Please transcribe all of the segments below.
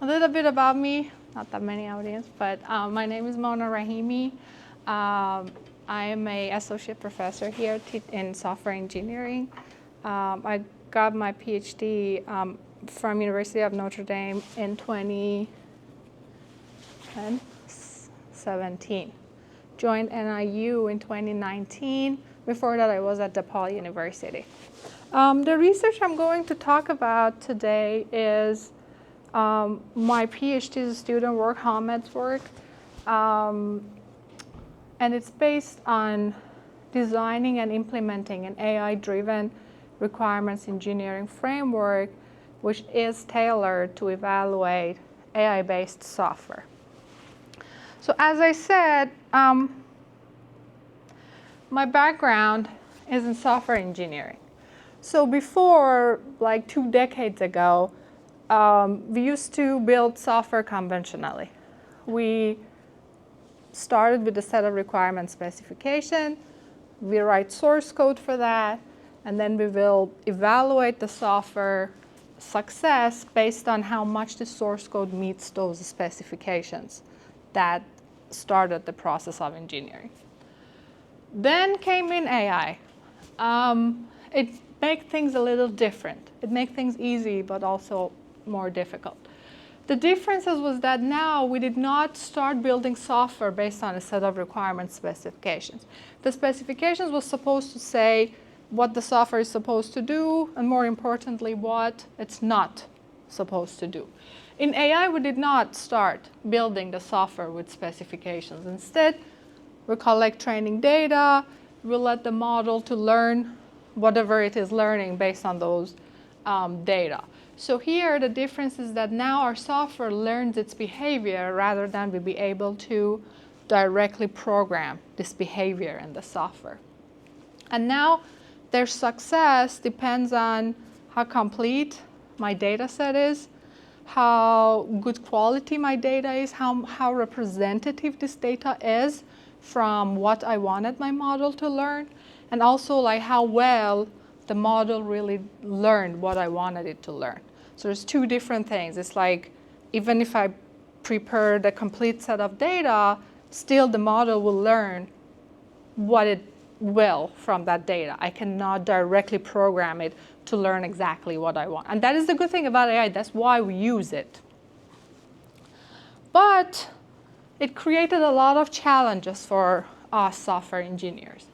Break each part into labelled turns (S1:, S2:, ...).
S1: little bit about me, not that many audience, but my name is Rahimi. I am an associate professor here in software engineering. I got my PhD from University of Notre Dame in 2017. Joined NIU in 2019. Before that, I was at DePaul University. The research I'm going to talk about today is my PhD student work, Hamed's work. And it's based on designing and implementing an AI-driven requirements engineering framework, which is tailored to evaluate AI-based software. So as I said, my background is in software engineering. So before, like 2 decades ago, we used to build software conventionally. We started with a set of requirement specification. We write source code for that, and then we will evaluate the software success based on how much the source code meets those specifications that started the process of engineering. Then came in AI. It made things a little different. It made things easy, but also more difficult. The differences was that now we did not start building software based on a set of requirement specifications. The specifications was supposed to say what the software is supposed to do, and more importantly, what it's not supposed to do. In AI, we did not start building the software with specifications. Instead, we collect training data, we let the model to learn whatever it is learning based on those data. So here, the difference is that now our software learns its behavior rather than we be able to directly program this behavior in the software. And now, their success depends on how complete my data set is, how good quality my data is, how representative this data is from what I wanted my model to learn, and also like how well the model really learned what I wanted it to learn. So there's 2 different things. It's like, even if I prepared a complete set of data, still the model will learn what it will from that data. I cannot directly program it to learn exactly what I want. And that is the good thing about AI. That's why we use it. But it created a lot of challenges for us software engineers.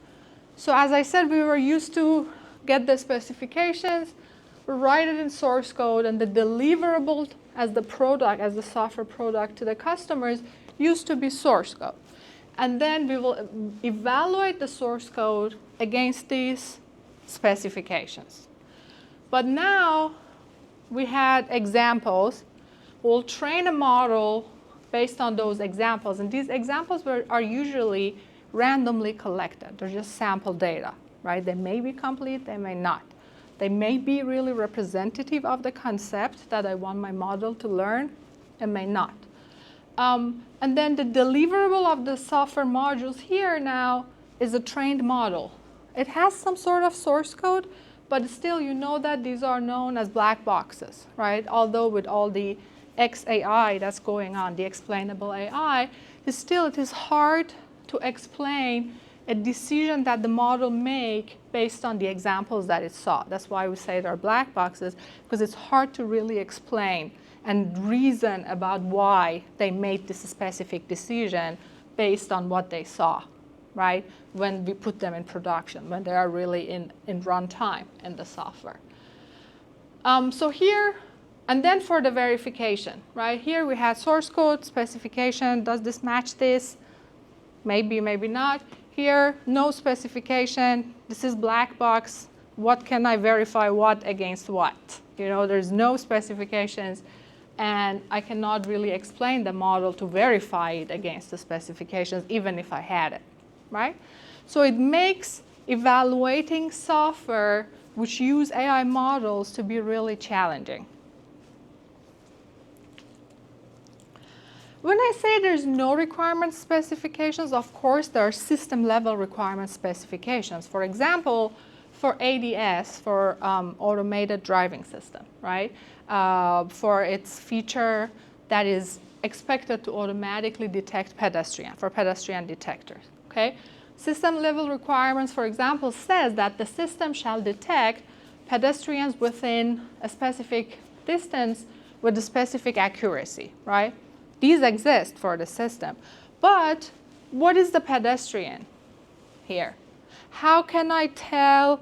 S1: So as I said, we were used to get the specifications, write it in source code, and the deliverable as the product, as the software product to the customers used to be source code. And then we will evaluate the source code against these specifications. But now we had examples. We'll train a model based on those examples. And these examples are usually randomly collected. They're just sample data, right? They may be complete, they may not. They may be really representative of the concept that I want my model to learn, and may not. And then the deliverable of the software modules here now is a trained model. It has some sort of source code, but still you know that these are known as black boxes, right? Although with all the XAI that's going on, the explainable AI, it is hard to explain a decision that the model make based on the examples that it saw. That's why we say they're black boxes, because it's hard to really explain and reason about why they made this specific decision based on what they saw, right? When we put them in production, when they are really in runtime in the software. So here, and then for the verification, right? Here we had source code, specification, does this match this? Maybe, maybe not. Here, no specification. This is black box. What can I verify what against what? You know, there's no specifications, and I cannot really explain the model to verify it against the specifications, even if I had it, right? So it makes evaluating software which use AI models to be really challenging. When I say there's no requirement specifications, of course, there are system-level requirement specifications. For example, for ADS, for automated driving system, right? For its feature that is expected to automatically detect pedestrian, for pedestrian detectors, okay? System level requirements, for example, says that the system shall detect pedestrians within a specific distance with a specific accuracy, right? These exist for the system. But what is the pedestrian here? How can I tell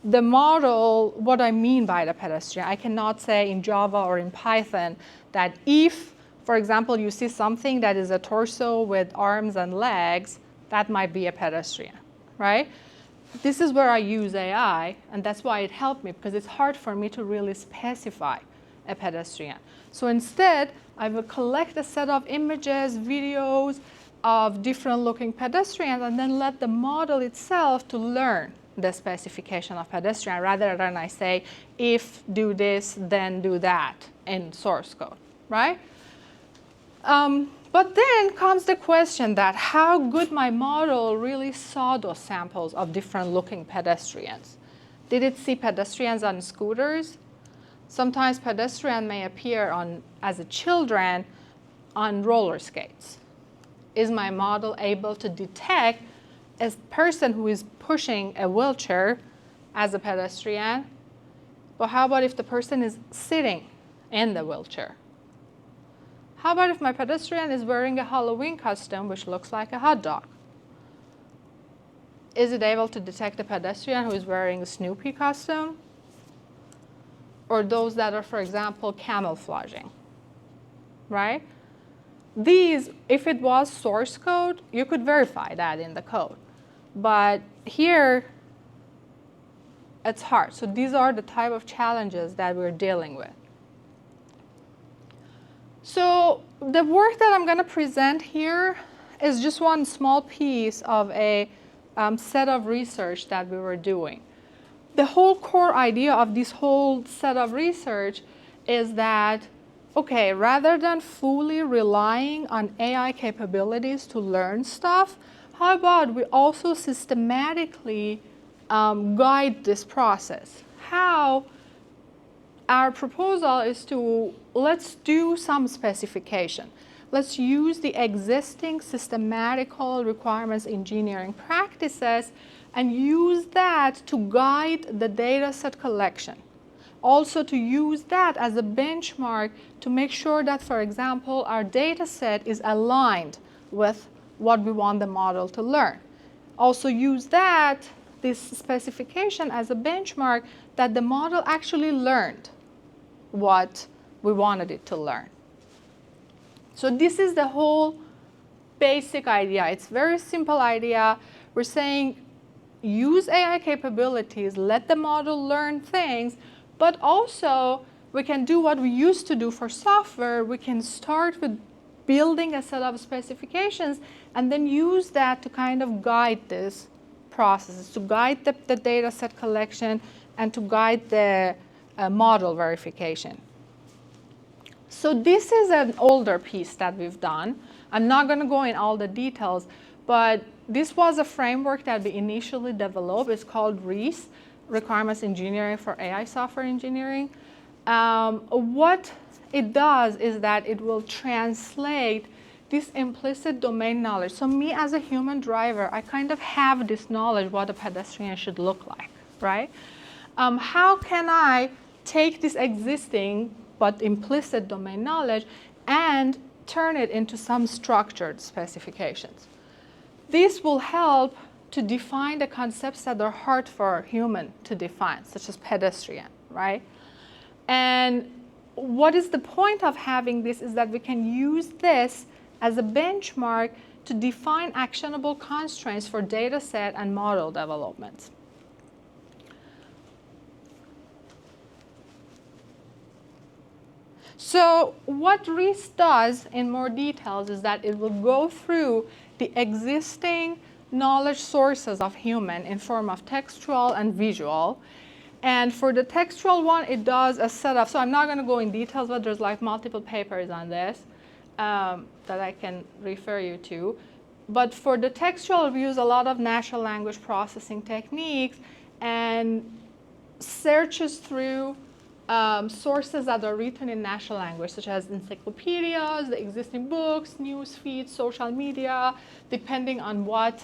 S1: the model what I mean by the pedestrian? I cannot say in Java or in Python that if, for example, you see something that is a torso with arms and legs, that might be a pedestrian, right? This is where I use AI, and that's why it helped me, because it's hard for me to really specify a pedestrian. So instead, I will collect a set of images, videos of different looking pedestrians, and then let the model itself to learn the specification of pedestrian, rather than I say, if do this, then do that in source code, right? But then comes the question that how good my model really saw those samples of different looking pedestrians. Did it see pedestrians on scooters? Sometimes pedestrian may appear as children on roller skates. Is my model able to detect a person who is pushing a wheelchair as a pedestrian? But how about if the person is sitting in the wheelchair? How about if my pedestrian is wearing a Halloween costume which looks like a hot dog? Is it able to detect a pedestrian who is wearing a Snoopy costume? Or those that are, for example, camouflaging, right? These, if it was source code, you could verify that in the code. But here, it's hard. So these are the type of challenges that we're dealing with. So the work that I'm going to present here is just one small piece of a set of research that we were doing. The whole core idea of this whole set of research is that, okay, rather than fully relying on AI capabilities to learn stuff, how about we also systematically guide this process? How? Our proposal is to, let's do some specification. Let's use the existing systematical requirements engineering practices and use that to guide the data set collection. Also to use that as a benchmark to make sure that, for example, our data set is aligned with what we want the model to learn. Also use that, this specification, as a benchmark that the model actually learned what we wanted it to learn. So this is the whole basic idea. It's a very simple idea. We're saying use AI capabilities, let the model learn things, but also we can do what we used to do for software. We can start with building a set of specifications and then use that to kind of guide this process, to guide the data set collection and to guide the model verification. So this is an older piece that we've done. I'm not going to go in all the details, but this was a framework that we initially developed. It's called REES, Requirements Engineering for AI Software Engineering. What it does is that it will translate this implicit domain knowledge. So me as a human driver, I kind of have this knowledge what a pedestrian should look like, right? How can I take this existing but implicit domain knowledge and turn it into some structured specifications? This will help to define the concepts that are hard for a human to define, such as pedestrian, right? And what is the point of having this is that we can use this as a benchmark to define actionable constraints for data set and model development. So what REES does in more details is that it will go through the existing knowledge sources of human in form of textual and visual. And for the textual one, it does a set of, so I'm not going to go in details, but there's like multiple papers on this that I can refer you to. But for the textual, we use a lot of natural language processing techniques and searches through sources that are written in natural language, such as encyclopedias, the existing books, news feeds, social media, depending on what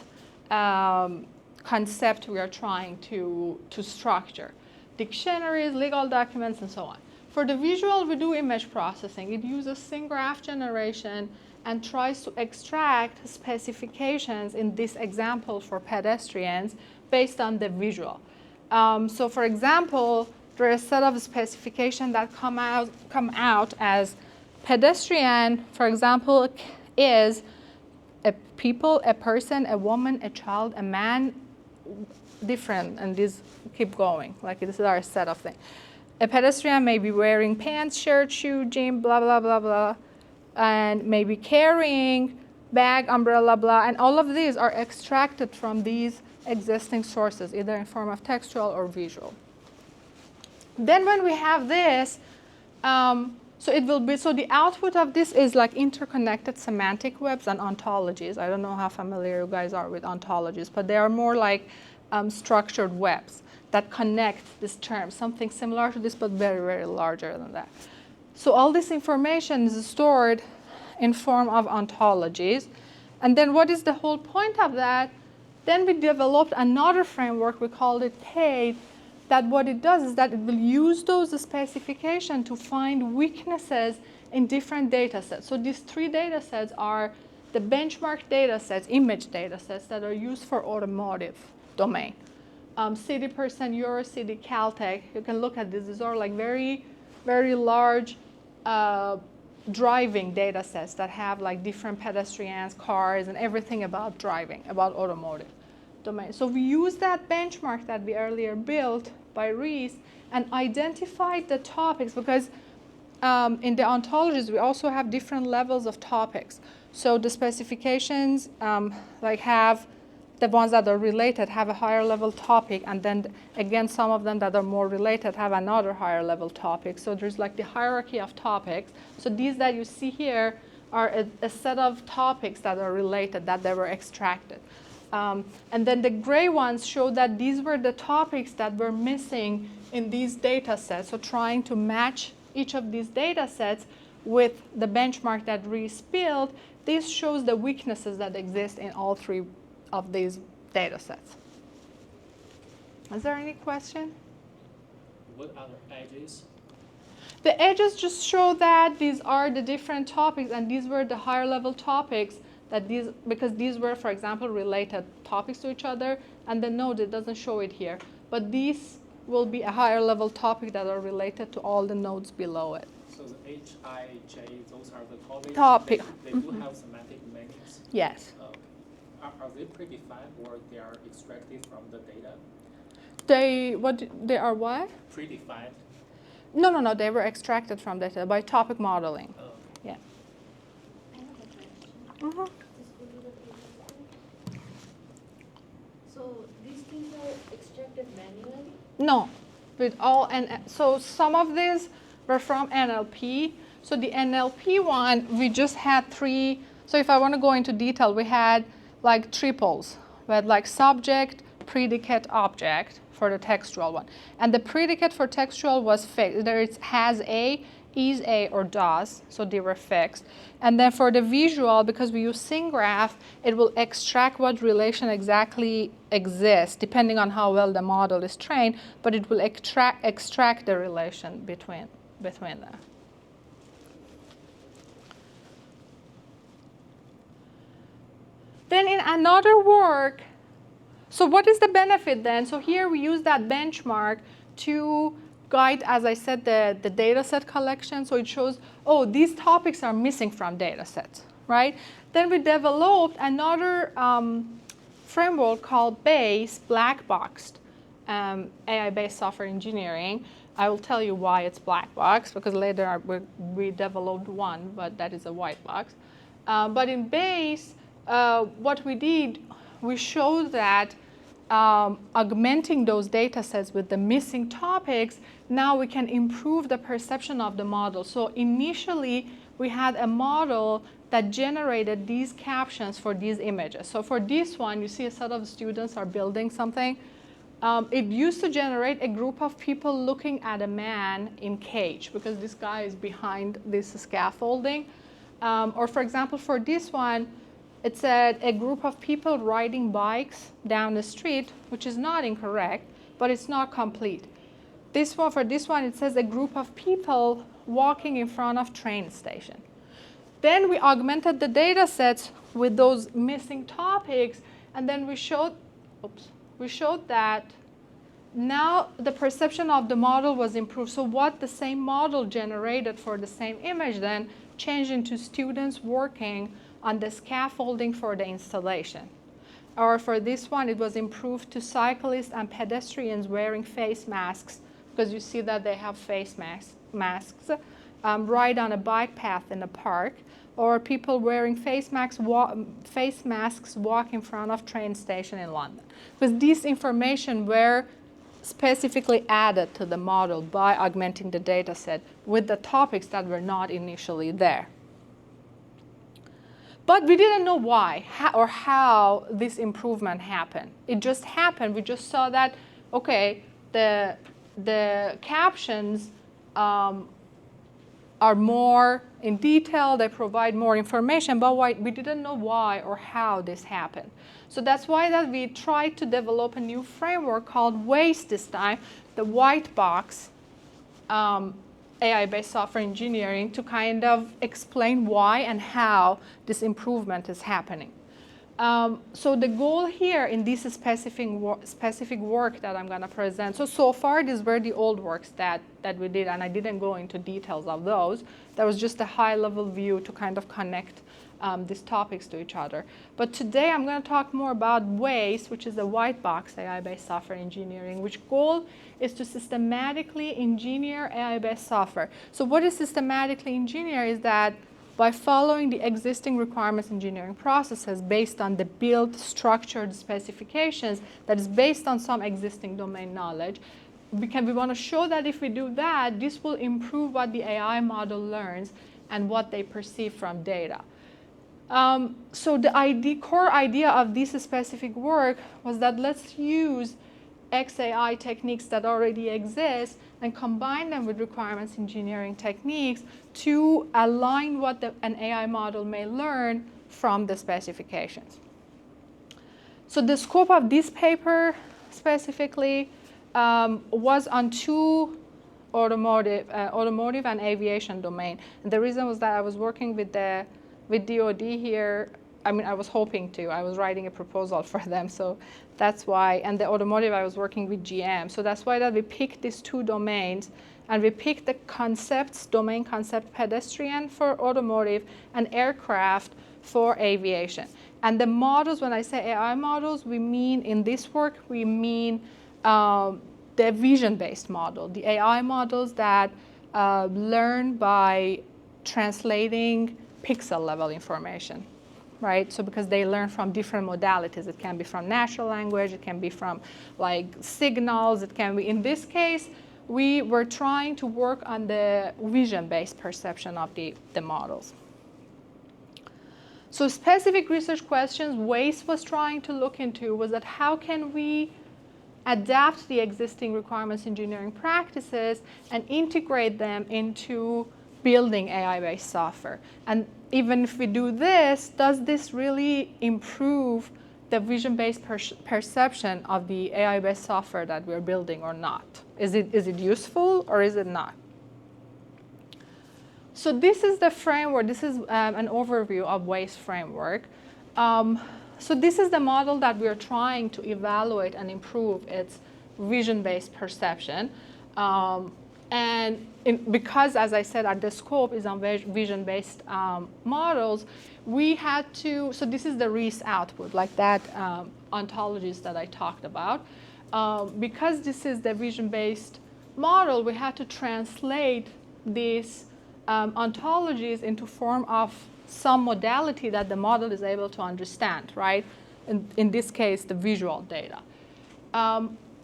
S1: concept we are trying to structure. Dictionaries, legal documents, and so on. For the visual, we do image processing. It uses scene graph generation and tries to extract specifications in this example for pedestrians based on the visual. So for example, there are a set of specifications that come out as pedestrian, for example, is a people, a person, a woman, a child, a man, different, and these keep going. Like this is our set of things. A pedestrian may be wearing pants, shirt, shoe, jean, blah, blah, blah, blah, and maybe carrying bag, umbrella, blah, and all of these are extracted from these existing sources, either in form of textual or visual. Then when we have this, so the output of this is like interconnected semantic webs and ontologies. I don't know how familiar you guys are with ontologies, but they are more like structured webs that connect this term, something similar to this, but very, very larger than that. So all this information is stored in form of ontologies. And then what is the whole point of that? Then we developed another framework, we called it PAID, that what it does is that it will use those specifications to find weaknesses in different data sets. So these three data sets are the benchmark data sets, image data sets that are used for automotive domain. City Percent, Eurocity, Caltech, you can look at this. These are like very, very large driving data sets that have like different pedestrians, cars, and everything about driving, about automotive domain. So we use that benchmark that we earlier built by Reese and identified the topics, because in the ontologies we also have different levels of topics. So the specifications like have the ones that are related have a higher level topic, and then again some of them that are more related have another higher level topic. So there's like the hierarchy of topics. So these that you see here are a set of topics that are related, that they were extracted. And then the gray ones show that these were the topics that were missing in these data sets. So trying to match each of these data sets with the benchmark that Reese built, this shows the weaknesses that exist in all three of these data sets. Is there any question?
S2: What are the edges?
S1: The edges just show that these are the different topics, and these were the higher level topics that because these were, for example, related topics to each other, and the node, it doesn't show it here. But these will be a higher level topic that are related to all the nodes below it.
S2: So the H, I, J, those are the topics?
S1: Topic.
S2: They do have semantic meanings?
S1: Yes.
S2: Are they predefined, or they are extracted from the data?
S1: They are what?
S2: Predefined?
S1: No, they were extracted from data by topic modeling.
S2: Oh.
S1: Yeah.
S3: I have a question. So these things are extracted manually?
S1: No, with all, and so some of these were from NLP. So the NLP one, we just had three. So if I want to go into detail, we had like triples. We had like subject, predicate, object for the textual one. And the predicate for textual was fixed. Either it has a, is a, or does. So they were fixed. And then for the visual, because we use scene graph, it will extract what relation exactly exists, depending on how well the model is trained, but it will extract the relation between them. Then in another work, so what is the benefit then? So here we use that benchmark to guide, as I said, the data set collection. So it shows, oh, these topics are missing from data sets, right? Then we developed another framework called BASE, black boxed, AI-based software engineering. I will tell you why it's black box, because later we developed one, but that is a white box. But in BASE, what we did, we showed that augmenting those data sets with the missing topics, now we can improve the perception of the model. So initially, we had a model that generated these captions for these images. So for this one, you see a set of students are building something. it used to generate a group of people looking at a man in cage because this guy is behind this scaffolding. Or for example, for this one, it said a group of people riding bikes down the street, which is not incorrect, but it's not complete. For this one, it says a group of people walking in front of train station. Then we augmented the data sets with those missing topics, and then we showed that now the perception of the model was improved. So what the same model generated for the same image then changed into students working on the scaffolding for the installation. Or for this one, it was improved to cyclists and pedestrians wearing face masks, because you see that they have face masks, ride on a bike path in the park, or people wearing face masks walk in front of train station in London. Because these information were specifically added to the model by augmenting the data set with the topics that were not initially there. But we didn't know why or how this improvement happened. It just happened. We just saw that, okay, the captions are more in detail, they provide more information, but we didn't know why or how this happened. So that's why that we tried to develop a new framework called WASTE this time, the white box AI-based software engineering, to kind of explain why and how this improvement is happening. So the goal here in this specific work that I'm going to present, so far these were the old works that we did, and I didn't go into details of those. That was just a high-level view to kind of connect these topics to each other. But today I'm going to talk more about WASTE, which is the white box AI-based software engineering, which goal is to systematically engineer AI-based software. So what is systematically engineer is that by following the existing requirements engineering processes based on the built structured specifications that is based on some existing domain knowledge, we want to show that if we do that, this will improve what the AI model learns and what they perceive from data. So the core idea of this specific work was that let's use XAI techniques that already exist and combine them with requirements engineering techniques to align what an AI model may learn from the specifications. So the scope of this paper specifically was on two automotive and aviation domain. And the reason was that I was working with DoD here. I mean, I was hoping to. I was writing a proposal for them, so that's why. And the automotive, I was working with GM. So that's why that we picked these two domains, and we picked the concepts, domain concept pedestrian for automotive and aircraft for aviation. And the models, when I say AI models, we mean, in this work, we mean the vision-based model, the AI models that learn by translating pixel-level information. Right? So because they learn from different modalities. It can be from natural language, it can be from like signals, it can be, in this case, we were trying to work on the vision-based perception of the models. So specific research questions WASTE was trying to look into was that how can we adapt the existing requirements engineering practices and integrate them into building AI-based software. And even if we do this, does this really improve the vision-based perception of the AI-based software that we're building or not? Is it useful or is it not? So this is the framework. This is an overview of WASTE framework. So this is the model that we're trying to evaluate and improve its vision-based perception. Because, as I said, the scope is on vision-based models, we had to, so this is the REES output, like that ontologies that I talked about. Because this is the vision-based model, we had to translate these ontologies into form of some modality that the model is able to understand, right? In this case, the visual data.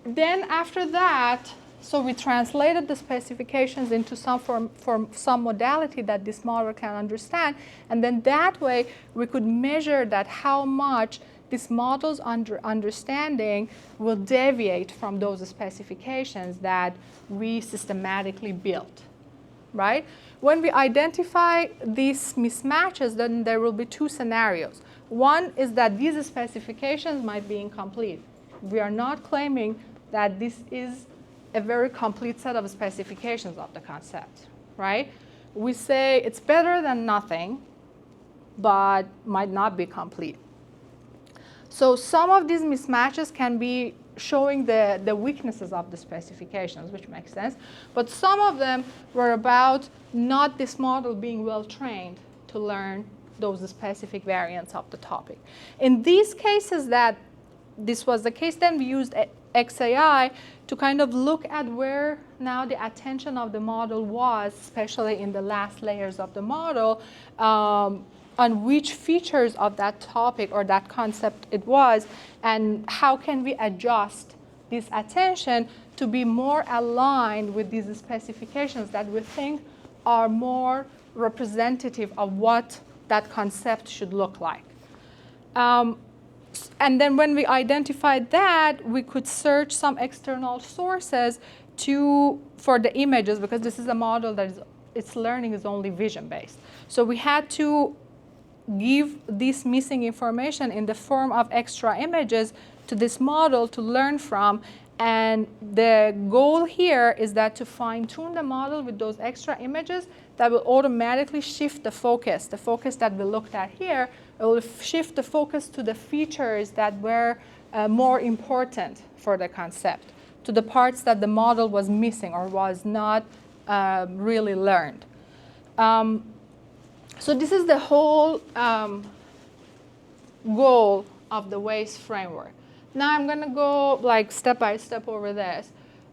S1: Then after that, so we translated the specifications into some modality that this model can understand, and then that way we could measure that how much this model's understanding will deviate from those specifications that we systematically built, right? When we identify these mismatches, then there will be two scenarios. One is that these specifications might be incomplete. We are not claiming that this is a very complete set of specifications of the concept, right? We say it's better than nothing, but might not be complete. So some of these mismatches can be showing the weaknesses of the specifications, which makes sense. But some of them were about not this model being well trained to learn those specific variants of the topic. In these cases that this was the case, then we used XAI to kind of look at where now the attention of the model was, especially in the last layers of the model, on which features of that topic or that concept it was, and how can we adjust this attention to be more aligned with these specifications that we think are more representative of what that concept should look like. And then when we identified that, we could search some external sources for the images, because this is a model that its learning is only vision-based. So we had to give this missing information in the form of extra images to this model to learn from. And the goal here is that to fine-tune the model with those extra images that will automatically shift the focus that we looked at here. It will shift the focus to the features that were more important for the concept, to the parts that the model was missing or was not really learned. So this is the whole goal of the WAIS framework. Now I'm going to go like step by step over this.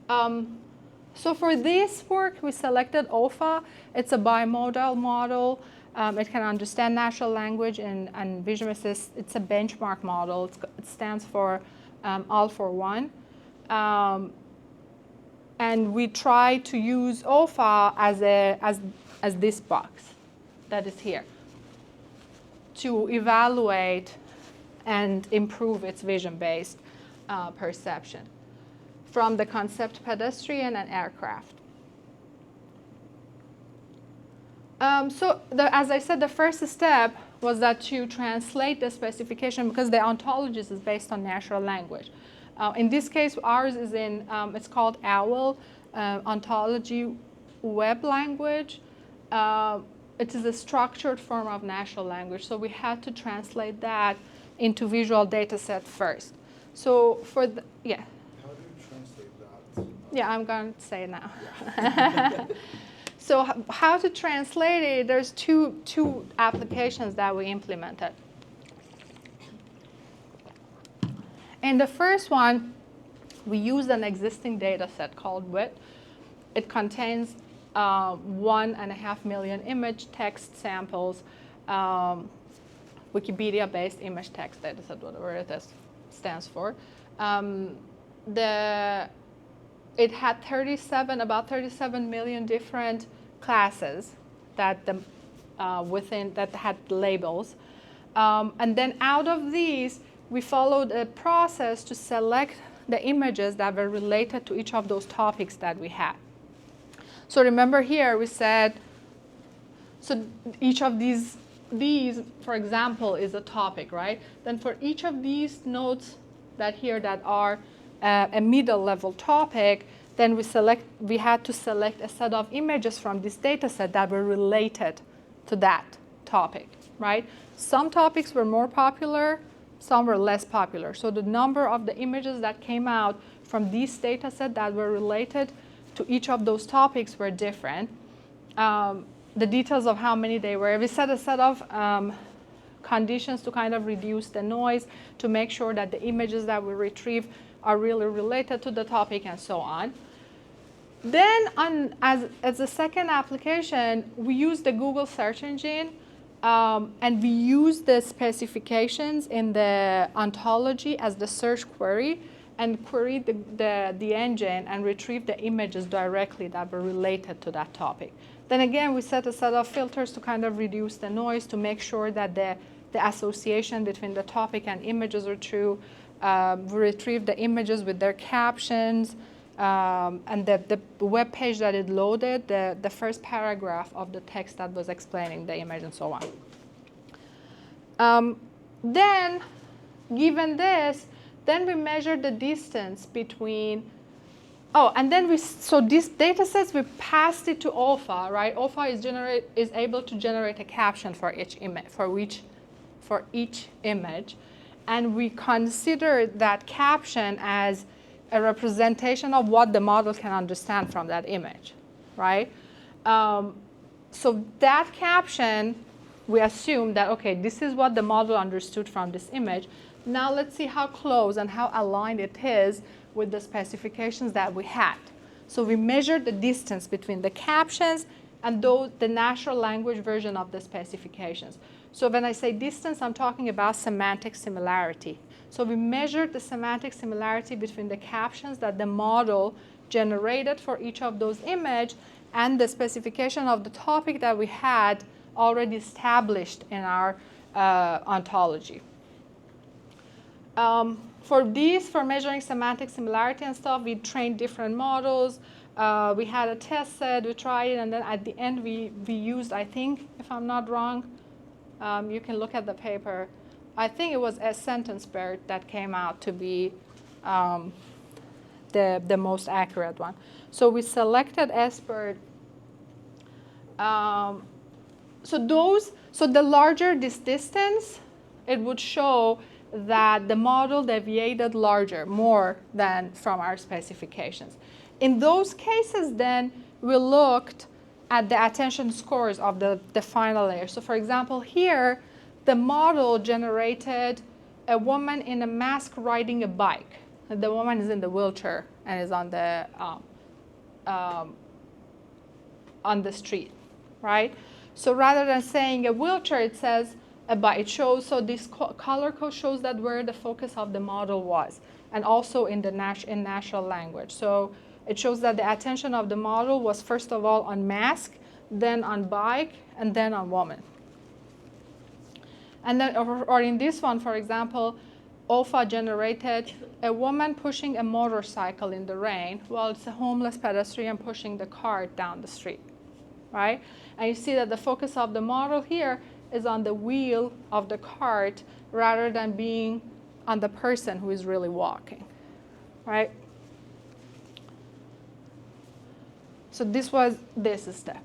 S1: So for this work, we selected OFA. It's a bimodal model. It can understand natural language and vision assist. It's a benchmark model. It stands for all for one. And we try to use OFA as this box that is here to evaluate and improve its vision-based perception from the concept pedestrian and aircraft. So as I said, the first step was that to translate the specification, because the ontologies is based on natural language. In this case, ours is in, it's called OWL, Ontology Web Language. It is a structured form of natural language, so we had to translate that into visual data set first. So for the, yeah.
S4: How do you translate that?
S1: Yeah, I'm going to say now. Yeah. So how to translate it, there's two applications that we implemented. In the first one, we used an existing data set called WIT. It contains 1.5 million image text samples, Wikipedia-based image text data set, whatever it is, stands for. It had about 37 million different classes that that had labels. And then out of these, we followed a process to select the images that were related to each of those topics that we had. So remember here we said, so each of these, for example, is a topic, right? Then for each of these nodes that are a middle level topic, then we had to select a set of images from this data set that were related to that topic, right? Some topics were more popular, some were less popular. So the number of the images that came out from this data set that were related to each of those topics were different. The details of how many they were, we set a set of conditions to kind of reduce the noise, to make sure that the images that we retrieve are really related to the topic and so on. Then as a second application, we use the Google search engine, and we use the specifications in the ontology as the search query, and query the engine and retrieve the images directly that were related to that topic. Then again, we set a set of filters to kind of reduce the noise, to make sure that the the association between the topic and images are true. We retrieved the images with their captions, and the web page that it loaded, the first paragraph of the text that was explaining the image and so on. Then, given this, then we measured the distance between, and then so these data sets, we passed it to OFA, right? OFA is able to generate a caption for each image, for each image. And we consider that caption as a representation of what the model can understand from that image, right? So that caption, we assume that, okay, this is what the model understood from this image. Now let's see how close and how aligned it is with the specifications that we had. So we measured the distance between the captions and the natural language version of the specifications. So when I say distance, I'm talking about semantic similarity. So we measured the semantic similarity between the captions that the model generated for each of those images and the specification of the topic that we had already established in our ontology. For measuring semantic similarity and stuff, we trained different models. We had a test set, we tried it, and then at the end we used, I think, if I'm not wrong, you can look at the paper. I think it was a sentence BERT that came out to be the most accurate one. So we selected SBERT. So the larger this distance, it would show that the model deviated more than from our specifications. In those cases, then we looked at the attention scores of the final layer. So for example, here, the model generated a woman in a mask riding a bike. The woman is in the wheelchair and is on the street, right? So rather than saying a wheelchair, it says a bike. It shows, so this color code shows that where the focus of the model was, and also in in natural language. So it shows that the attention of the model was first of all on mask, then on bike, and then on woman. And then, or in this one, for example, OFA generated a woman pushing a motorcycle in the rain while it's a homeless pedestrian pushing the cart down the street, right? And you see that the focus of the model here is on the wheel of the cart rather than being on the person who is really walking, right? So this was this step.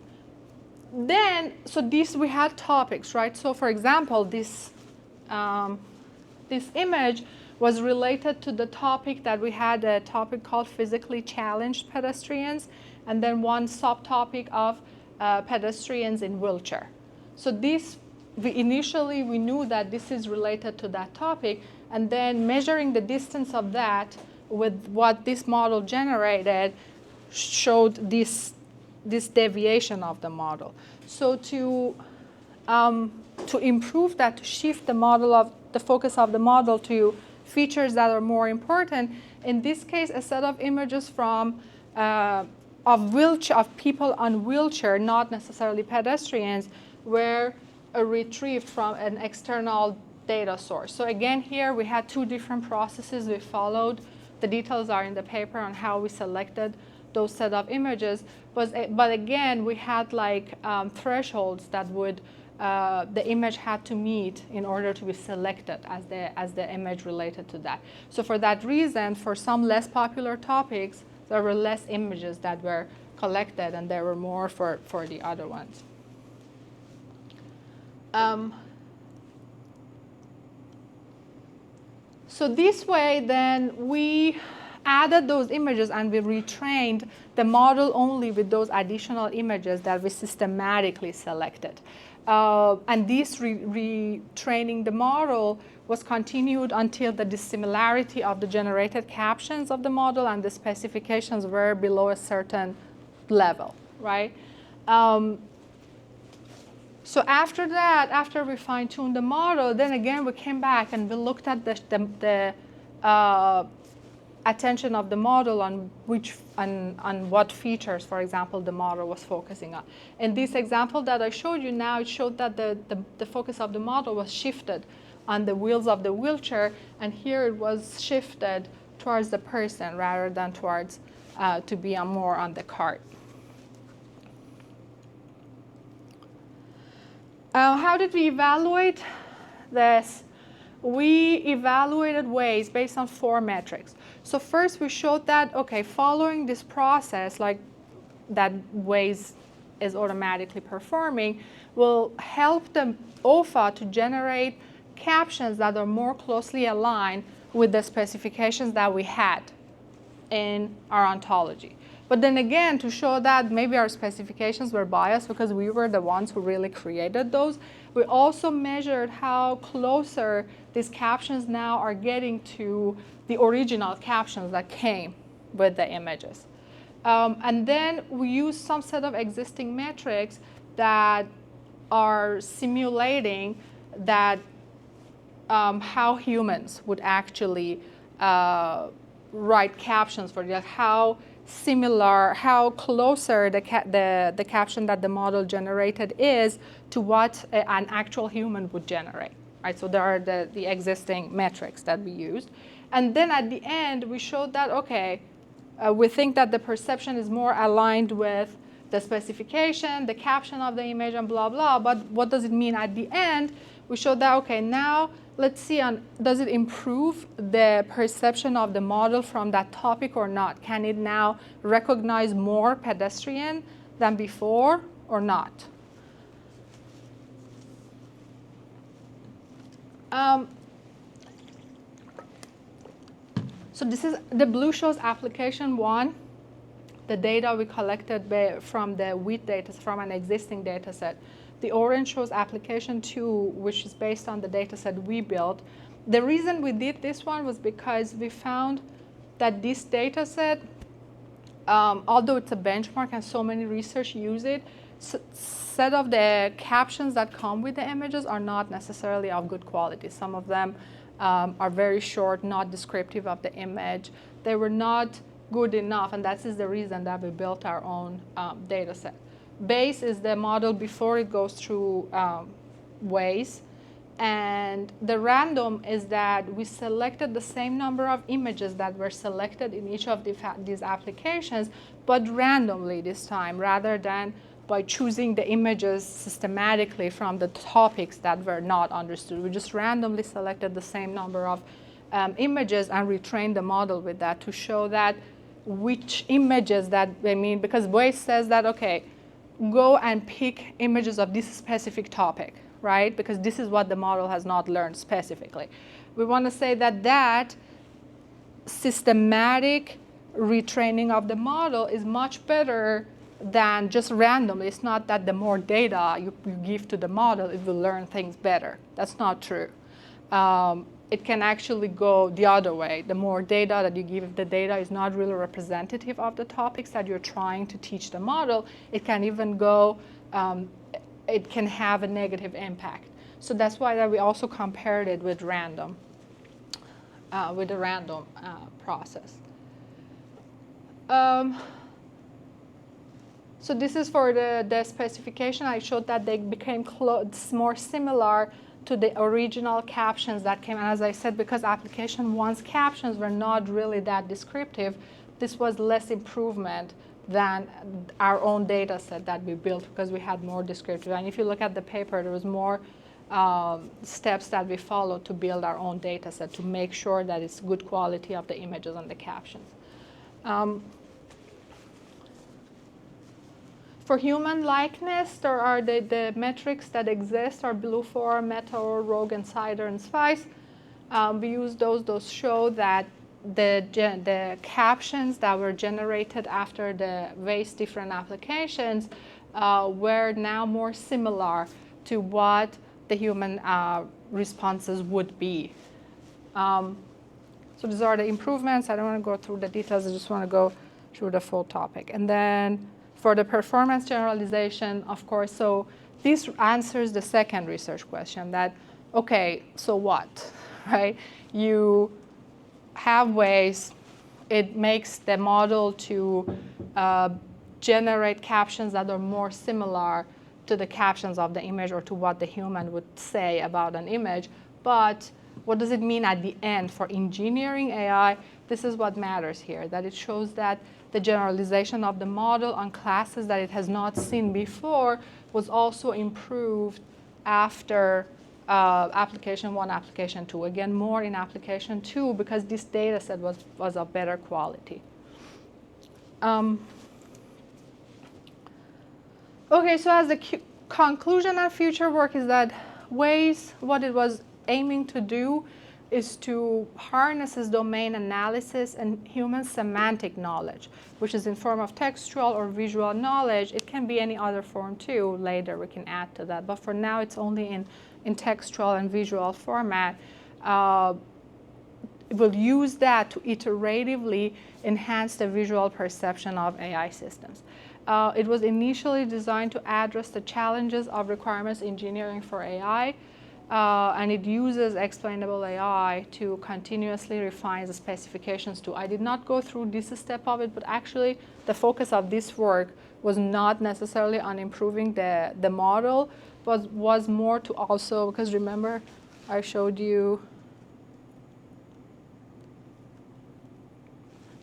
S1: Then, so we had topics, right? So for example, this image was related to the topic that we had, a topic called physically challenged pedestrians, and then one subtopic of pedestrians in wheelchair. So initially we knew that this is related to that topic, and then measuring the distance of that with what this model generated showed this deviation of the model. So to improve that, to shift the focus of the model to features that are more important, in this case, a set of images from of people on wheelchair, not necessarily pedestrians, were retrieved from an external data source. So again, here we had two different processes we followed. The details are in the paper on how we selected those set of images, but again, we had like thresholds that the image had to meet in order to be selected as the image related to that. So for that reason, for some less popular topics, there were less images that were collected, and there were more for the other ones. So this way, then, we added those images and we retrained the model only with those additional images that we systematically selected. And this retraining the model was continued until the dissimilarity of the generated captions of the model and the specifications were below a certain level, right? So after that, after we fine-tuned the model, then again we came back and we looked at attention of the model on what features, for example, the model was focusing on. In this example that I showed you now, it showed that the focus of the model was shifted on the wheels of the wheelchair, and here it was shifted towards the person rather than towards to be more on the cart. How did we evaluate this? We evaluated Waze based on 4 metrics. So first we showed that, okay, following this process, like that Waze is automatically performing, will help the OFA to generate captions that are more closely aligned with the specifications that we had in our ontology. But then again, to show that maybe our specifications were biased because we were the ones who really created those, we also measured how closer these captions now are getting to the original captions that came with the images. And then we used some set of existing metrics that are simulating that how humans would actually write captions for you, how similar, how closer the caption that the model generated is to what an actual human would generate. Right? So there are the existing metrics that we used. And then at the end, we showed that, okay, we think that the perception is more aligned with the specification, the caption of the image, and blah, blah. But what does it mean at the end? We showed that, okay, now let's see, does it improve the perception of the model from that topic or not? Can it now recognize more pedestrian than before or not? So this is, the blue shows application 1, the data we collected from the WheAT data, from an existing data set. The orange shows application 2, which is based on the data set we built. The reason we did this one was because we found that this data set, although it's a benchmark and so many research use it, set of the captions that come with the images are not necessarily of good quality. Some of them are very short, not descriptive of the image. They were not good enough, and that is the reason that we built our own data set. Base is the model before it goes through Waze. And the random is that we selected the same number of images that were selected in each of these applications, but randomly this time, rather than by choosing the images systematically from the topics that were not understood. We just randomly selected the same number of images and retrained the model with that to show that which images that they mean, because Waze says that, okay, go and pick images of this specific topic, right? Because this is what the model has not learned specifically. We want to say that that systematic retraining of the model is much better than just randomly. It's not that the more data you give to the model, it will learn things better. That's not true. It can actually go the other way. The more data that you give, the data is not really representative of the topics that you're trying to teach the model. It can even go, it can have a negative impact. So that's why that we also compared it with random, with the random process. So this is for the specification. I showed that they became more similar to the original captions that came. And as I said, because application 1's captions were not really that descriptive, this was less improvement than our own data set that we built because we had more descriptive. And if you look at the paper, there was more steps that we followed to build our own data set to make sure that it's good quality of the images and the captions. For human likeness, there are the metrics that exist are Blue4, Meteor, Rogue, and Cider, and Spice. We use those. Those show that the captions that were generated after the various different applications were now more similar to what the human responses would be. So these are the improvements. I don't want to go through the details. I just want to go through the full topic. And then for the performance generalization, of course, so this answers the second research question that, okay, so what, right? You have Waze, it makes the model to generate captions that are more similar to the captions of the image or to what the human would say about an image. But what does it mean at the end for engineering AI? This is what matters here, that it shows that the generalization of the model on classes that it has not seen before was also improved after application 1, application 2. Again, more in application 2 because this data set was of better quality. Okay, so as the conclusion of future work is that what it was aiming to do is to harness this domain analysis and human semantic knowledge, which is in form of textual or visual knowledge. It can be any other form too. Later we can add to that, but for now it's only in textual and visual format. We'll use that to iteratively enhance the visual perception of AI systems. It was initially designed to address the challenges of requirements engineering for AI, and it uses explainable AI to continuously refine the specifications too. I did not go through this step of it, but actually the focus of this work was not necessarily on improving the model, but was more to also, because remember I showed you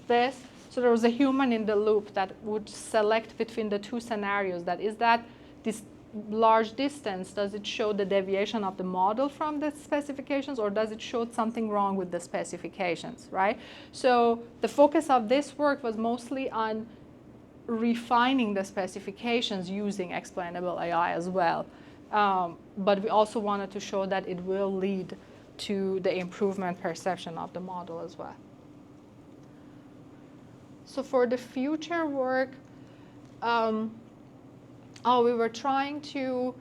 S1: this. So there was a human in the loop that would select between the two scenarios. That is that this large distance, does it show the deviation of the model from the specifications, or does it show something wrong with the specifications, right? So the focus of this work was mostly on refining the specifications using explainable AI as well. But we also wanted to show that it will lead to the improvement perception of the model as well. So for the future work, we were trying to,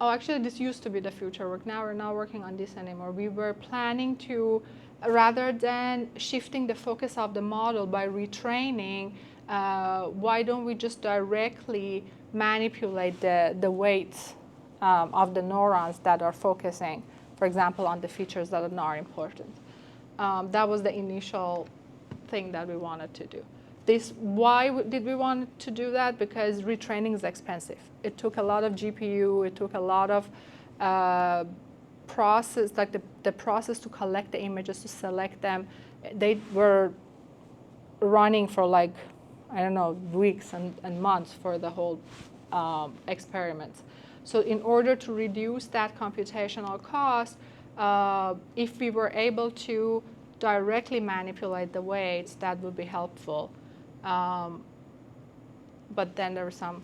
S1: actually this used to be the future work. Now we're not working on this anymore. We were planning to, rather than shifting the focus of the model by retraining, why don't we just directly manipulate the weights of the neurons that are focusing, for example, on the features that are not important. That was the initial thing that we wanted to do. Why did we want to do that? Because retraining is expensive. It took a lot of GPU. It took a lot of process, like the process to collect the images, to select them. They were running for like, I don't know, weeks and months for the whole experiment. So in order to reduce that computational cost, if we were able to directly manipulate the weights, that would be helpful. But then there was some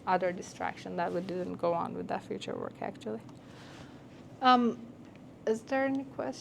S1: other distraction that we didn't go on with that future work, actually. Is there any question?